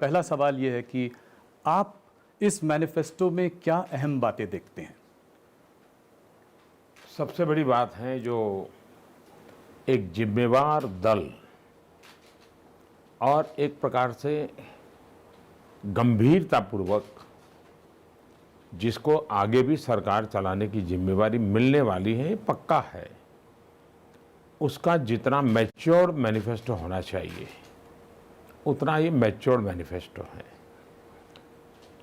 पहला सवाल ये है कि आप इस मैनिफेस्टो में क्या अहम बातें देखते हैं? सबसे बड़ी बात है जो एक जिम्मेवार दल और एक प्रकार से गंभीरतापूर्वक जिसको आगे भी सरकार चलाने की जिम्मेवारी मिलने वाली है, ये पक्का है। उसका जितना मैच्योर्ड मैनिफेस्टो होना चाहिए उतना ये मैच्योर्ड मैनिफेस्टो है।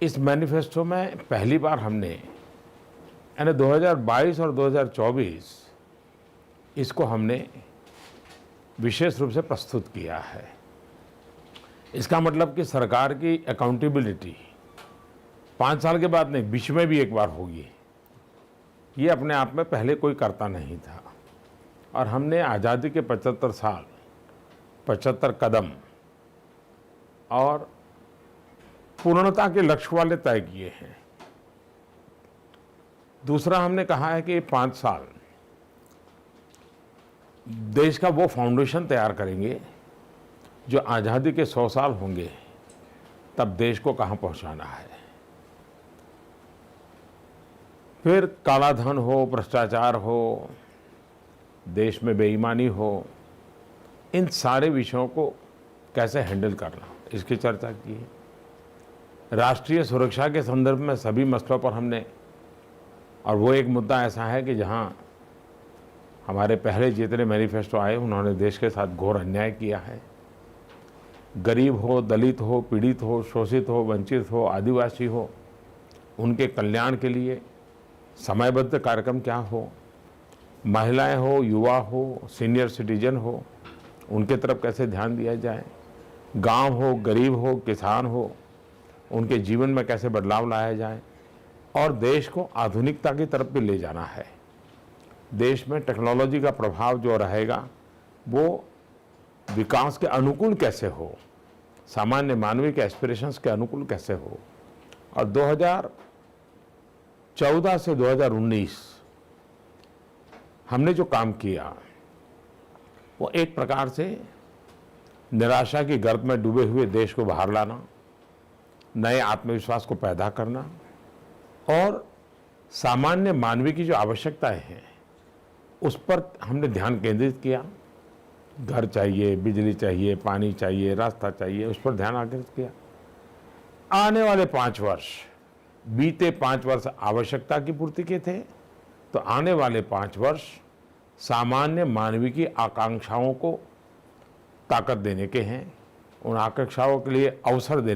इस मैनिफेस्टो में पहली बार हमने यानी 2022 और 2024 इसको हमने विशेष रूप से प्रस्तुत किया है। इसका मतलब कि सरकार की अकाउंटेबिलिटी 5 साल के बाद नहीं, बीच में भी एक बार होगी। ये अपने आप में पहले कोई करता नहीं था और हमने आज़ादी के 75 साल, 75 कदम और पूर्णता के लक्ष्य वाले तय किए हैं। दूसरा हमने कहा है कि 5 साल देश का वो फाउंडेशन तैयार करेंगे जो आज़ादी के 100 साल होंगे तब देश को कहाँ पहुँचाना है। फिर काला धन हो, भ्रष्टाचार हो, देश में बेईमानी हो, इन सारे विषयों को कैसे हैंडल करना, इसकी चर्चा की है। राष्ट्रीय सुरक्षा के संदर्भ में सभी मसलों पर हमने, और वो एक मुद्दा ऐसा है कि जहां हमारे पहले जितने मैनिफेस्टो आए उन्होंने देश के साथ घोर अन्याय किया है। गरीब हो, दलित हो, पीड़ित हो, शोषित हो, वंचित हो, आदिवासी हो, उनके कल्याण के लिए समयबद्ध कार्यक्रम क्या हो, महिलाएं हो, युवा हो, सीनियर सिटीजन हो, उनके तरफ कैसे ध्यान दिया जाए, गांव हो, गरीब हो, किसान हो, उनके जीवन में कैसे बदलाव लाया जाए, और देश को आधुनिकता की तरफ भी ले जाना है। देश में टेक्नोलॉजी का प्रभाव जो रहेगा वो विकास के अनुकूल कैसे हो, सामान्य मानवीय के एस्पिरेशंस के अनुकूल कैसे हो। और 2014 से 2019 हमने जो काम किया वो एक प्रकार से निराशा की गर्त में डूबे हुए देश को बाहर लाना, नए आत्मविश्वास को पैदा करना और सामान्य मानवीय की जो आवश्यकताएं हैं उस पर हमने ध्यान केंद्रित किया। घर चाहिए, बिजली चाहिए, पानी चाहिए, रास्ता चाहिए, उस पर ध्यान आकेंद्रित किया। आने वाले 5 वर्ष, बीते 5 वर्ष आवश्यकता की पूर्ति के थे, तो आने वाले 5 वर्ष सामान्य मानवीय की आकांक्षाओं को ताकत देने के हैं, उन आकांक्षाओं के लिए अवसर देने